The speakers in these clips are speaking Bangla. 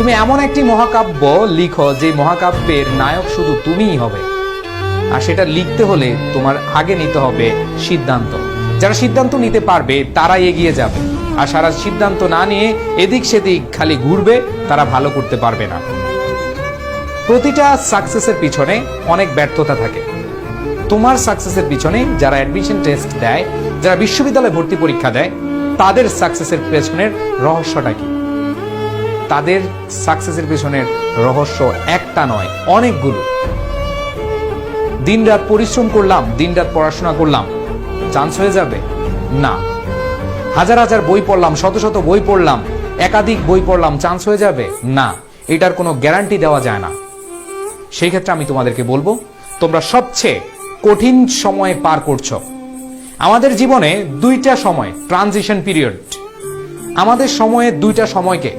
তুমি এমন একটি মহাকাব্য লিখো যে মহাকাব্যের নায়ক শুধু তুমিই হবে। আর সেটা লিখতে হলে তোমার আগে নিতে হবে সিদ্ধান্ত। যারা সিদ্ধান্ত নিতে পারবে তারাই এগিয়ে যাবে, আর সারা সিদ্ধান্ত না নিয়ে এদিক সেদিক খালি ঘুরবে, তারা ভালো করতে পারবে না। প্রতিটা সাকসেসের পিছনে অনেক ব্যর্থতা থাকে। তোমার সাকসেসের পিছনে যারা অ্যাডমিশন টেস্ট দেয়, যারা বিশ্ববিদ্যালয়ে ভর্তি পরীক্ষা দেয়, তাদের সাকসেসের পেছনের রহস্যটা কি? তাদের সাকসেসের পেছনের রহস্য একটা নয়, অনেকগুলো। দিনরাত পরিশ্রম করলাম, দিনরাত পড়াশোনা করলাম, চান্স হয়ে যাবে না। হাজার হাজার বই পড়লাম, শত শত বই পড়লাম, একাধিক বই পড়লাম, চান্স হয়ে যাবে না। এটার কোনো গ্যারান্টি দেওয়া যায় না। সেই ক্ষেত্রে আমি তোমাদেরকে বলবো, তোমরা সবচেয়ে কঠিন সময় পার করছো। আমাদের জীবনে দুইটা সময় ট্রানজিশন পিরিয়ড। আমাদের সময়ে দুইটা সময়কে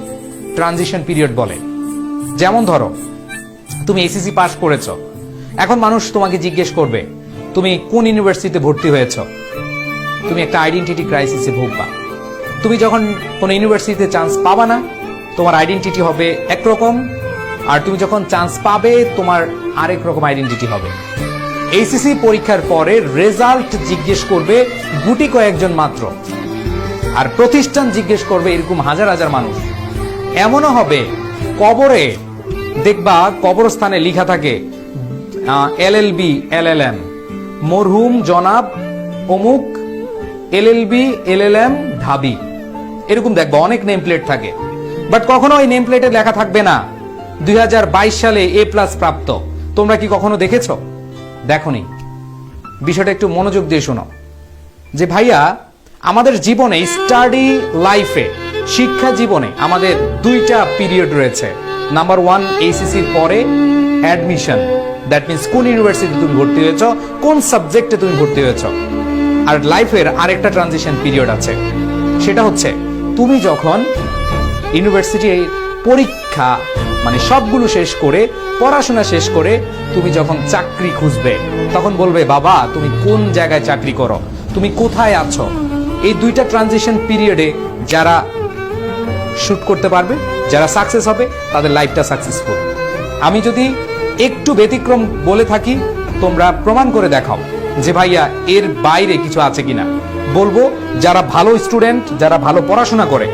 ট্রানজিশন পিরিয়ড বলে। যেমন ধরো, তুমি এসএসসি পাস করেছো, এখন মানুষ তোমাকে জিজ্ঞেস করবে তুমি কোন ইউনিভার্সিটিতে ভর্তি হয়েছ। তুমি একটা আইডেন্টিটি ক্রাইসিসে ভুগবা। তুমি যখন কোনো ইউনিভার্সিটিতে চান্স পাবা না, তোমার আইডেন্টিটি হবে একরকম, আর তুমি যখন চান্স পাবে তোমার আরেক রকম আইডেন্টিটি হবে। এইচএসসি পরীক্ষার পরে রেজাল্ট জিজ্ঞেস করবে গুটি কয়েকজন মাত্র, আর প্রতিষ্ঠান জিজ্ঞেস করবে এরকম হাজার হাজার মানুষ। এমনও হবে কবরে দেখবা কবরস্থানে লেখা থাকে এলএলবি এলএলএম, মরহুম জনাব অমুক এলএলবি এলএলএম ঢাবি, এরকম দেখবা অনেক নেম প্লেট থাকে। বাট কখনো ওই নেম প্লেটে লেখা থাকবে না 2022 সালে এ প্লাস প্রাপ্ত। তোমরা কি কখনো দেখেছো? দেখোনি। বিষয়টা একটু মনোযোগ দিয়ে শোনো যে ভাইয়া, আমাদের জীবনে স্টাডি লাইফে, শিক্ষা জীবনে আমাদের দুইটা পিরিয়ড রয়েছে। নাম্বার 1 এইচএসসির পরে অ্যাডমিশন, দ্যাট মিনস কোন ইউনিভার্সিটি তুমি ভর্তি হয়েছ, কোন সাবজেক্টে তুমি ভর্তি হয়েছ। আর লাইফের আরেকটা ট্রানজিশন পিরিয়ড আছে, সেটা হচ্ছে তুমি যখন ইউনিভার্সিটির পরীক্ষা মানে সবগুলো শেষ করে, পড়াশোনা শেষ করে তুমি যখন চাকরি খুঁজবে, তখন বলবে বাবা তুমি কোন জায়গায় চাকরি করো, তুমি কোথায় আছো। এই দুইটা ট্রানজিশন পিরিয়ডে যারা শুট করতে পারবে, যারা সাকসেস হবে, তাদের লাইফটা সাকসেসফুল। আমি যদি একটু ব্যতিক্রম বলে থাকি, তোমরা প্রমাণ করে দেখাও যে ভাইয়া এর বাইরে কিছু আছে কিনা। বলবো যারা ভালো স্টুডেন্ট, যারা ভালো পড়াশোনা করে,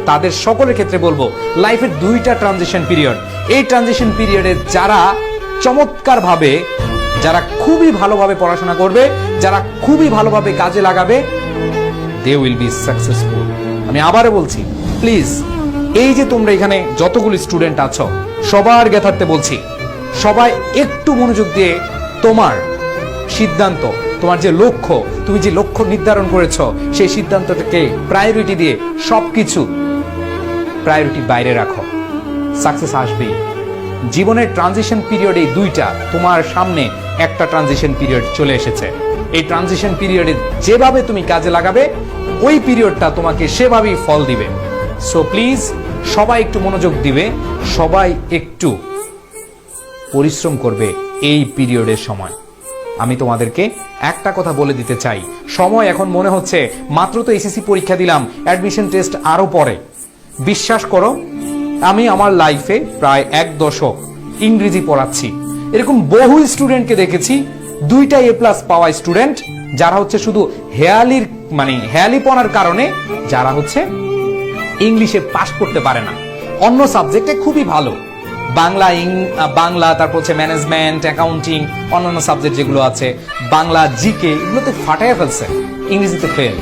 তাদের সকলের ক্ষেত্রে বলবো লাইফের দুইটা ট্রানজিশন পিরিয়ড। এই ট্রানজিশন পিরিয়ডে যারা চমৎকার ভাবে, যারা খুবই ভালোভাবে পড়াশোনা করবে, যারা খুবই ভালোভাবে কাজে লাগাবে, দে উইল বি সাকসেসফুল। আমি আবারও বলছি, প্লিজ এই যে তোমরা এখানে যতগুলো স্টুডেন্ট আছো, সবার জ্ঞাতার্থে বলছি, সবাই একটু মনোযোগ দিয়ে তোমার সিদ্ধান্ত, তোমার যে লক্ষ্য, তুমি যে লক্ষ্য নির্ধারণ করেছো, সেই সিদ্ধান্তটাকে প্রায়োরিটি দিয়ে সবকিছু প্রায়োরিটি বাইরে রাখো। সাকসেস আসবেই। জীবনের ট্রানজিশন পিরিয়ড এই দুইটা, তোমার সামনে একটা ট্রানজিশন পিরিয়ড চলে এসেছে। এই ট্রানজিশন পিরিয়ডে যেভাবে তুমি কাজে লাগাবে, ওই পিরিয়ডটা তোমাকে সেভাবেই ফল দিবে। সো প্লিজ সবাই একটু মনোযোগ দিবে, সবাই একটু পরিশ্রম করবে এই পিরিয়ডের সময়। আমি তোমাদেরকে একটা কথা বলে দিতে চাই, সময় এখন মনে হচ্ছে মাত্র তো এসএসসি পরীক্ষা দিলাম, অ্যাডমিশন টেস্ট আরো পরে। বিশ্বাস করো, আমি আমার লাইফে প্রায় 1 দশক ইংরেজি পড়াচ্ছি। এরকম বহু স্টুডেন্টকে দেখেছি, 2টা এ প্লাস পাওয়া স্টুডেন্ট, যারা হচ্ছে শুধু হেয়ালিপনার কারণে যারা হচ্ছে ইংলিশে পাস করতে পারে না। অন্য সাবজেক্টে খুবই ভালো, বাংলা, তারপর হচ্ছে ম্যানেজমেন্ট, অ্যাকাউন্টিং, অন্যান্য সাবজেক্ট যেগুলো আছে, বাংলা, জিকে, এগুলোতে ফাটাইয়া ফেলছে, ইংরেজিতে ফেল।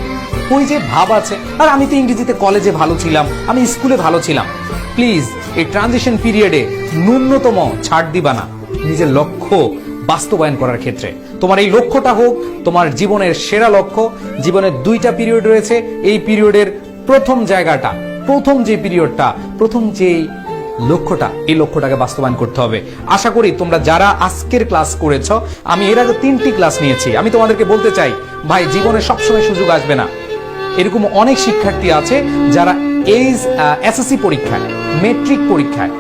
ওই যে ভাব আছে, আর আমি তো ইংরেজিতে কলেজে ভালো ছিলাম, আমি স্কুলে ভালো ছিলাম। প্লিজ এই ট্রানজিশন পিরিয়ডে ন্যূনতম ছাড় দিবা না নিজের লক্ষ্য বাস্তবায়ন করার ক্ষেত্রে। তোমার এই লক্ষ্যটা হোক তোমার জীবনের সেরা লক্ষ্য। জীবনের 2টা পিরিয়ড রয়েছে। এই পিরিয়ডের প্রথম জায়গাটা, প্রথম যে পিরিয়ডটা, প্রথম যে লক্ষ্যটা, এই লক্ষ্যটাকে বাস্তবায়ন করতে হবে। আশা করি তোমরা যারা আজকের ক্লাস করেছো, আমি এর আগে 3টি ক্লাস নিয়েছি, আমি তোমাদেরকে বলতে চাই ভাই, জীবনে সবসময় সুযোগ আসবে না। এরকম অনেক শিক্ষার্থী আছে যারা এই এসএসসি পরীক্ষায়, মেট্রিক পরীক্ষায়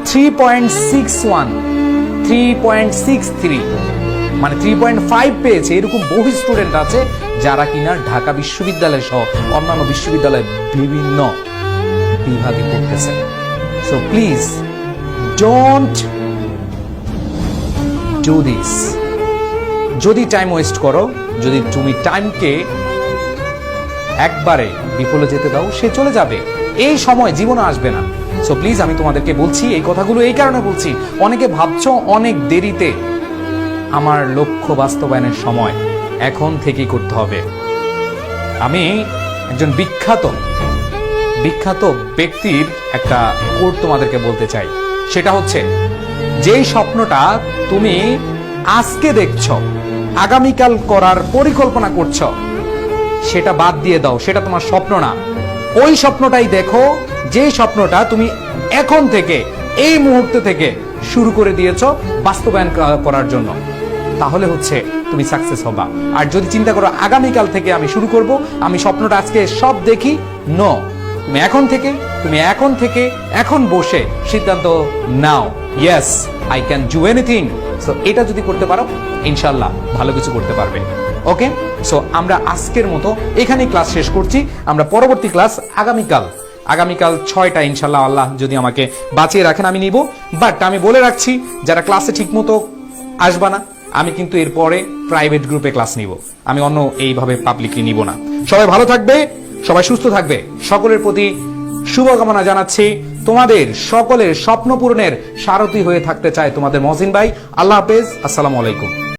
3.61, 3.63 মানে 3.5 পেয়েছে। এরকম বহু স্টুডেন্ট আছে যারা কিনা ঢাকা বিশ্ববিদ্যালয় সহ অন্যান্য বিশ্ববিদ্যালয়ে বিভিন্ন বিভাগে পড়তেছে। So please don't do this. যদি টাইম ওয়েস্ট করো, যদি তুমি টাইমকে একবারে বিফলে যেতে দাও, সে চলে যাবে, এই সময় জীবনে আসবে না। সো প্লিজ আমি তোমাদেরকে বলছি এই কথাগুলো এই কারণে বলছি, অনেকে ভাবছো অনেক দেরিতে। আমার লক্ষ্য বাস্তবায়নের সময় এখন থেকেই করতে হবে। আমি একজন বিখ্যাত ব্যক্তির একটা কোট তোমাদেরকে বলতে চাই, সেটা হচ্ছে, যেই স্বপ্নটা তুমি আজকে দেখছো, আগামীকাল করার পরিকল্পনা করছো, সেটা বাদ দিয়ে দাও, সেটা তোমার স্বপ্ন না। ওই স্বপ্নটাই দেখো যে স্বপ্নটা তুমি এখন থেকে, এই মুহূর্তে থেকে শুরু করে দিয়েছো বাস্তবায়ন করার জন্য। তাহলে হচ্ছে তুমি সাকসেস হবা। আর যদি চিন্তা করো আগামীকাল থেকে আমি শুরু করব, আমি স্বপ্নটা আজকে সব দেখি, নো, তুমি এখন থেকে এখন বসে সিদ্ধান্ত নাও, yes I can do anything. So এটা যদি করতে পারো, ইনশাল্লাহ ভালো কিছু করতে পারবে। ওকে, সো আমরা আজকের মতো এখানেই ক্লাস শেষ করছি। আমরা পরবর্তী ক্লাস আগামীকাল 6টা ইনশাল্লাহ, আল্লাহ যদি আমাকে বাঁচিয়ে রাখেন আমি নিব। বাট আমি বলে রাখছি, যারা ক্লাসে ঠিক মতো আসবা না, আমি কিন্তু এরপরে প্রাইভেট গ্রুপে ক্লাস নিব, আমি অন্য এইভাবে পাবলিকলি নিব না। সবাই ভালো থাকবে, সবাই সুস্থ থাকবে, সকলের প্রতি শুভকামনা জানাচ্ছি। তোমাদের সকলের স্বপ্ন পূরণের সারথি হয়ে থাকতে চায় তোমাদের মহসিন ভাই। আল্লাহ হাফেজ, আসসালামু আলাইকুম।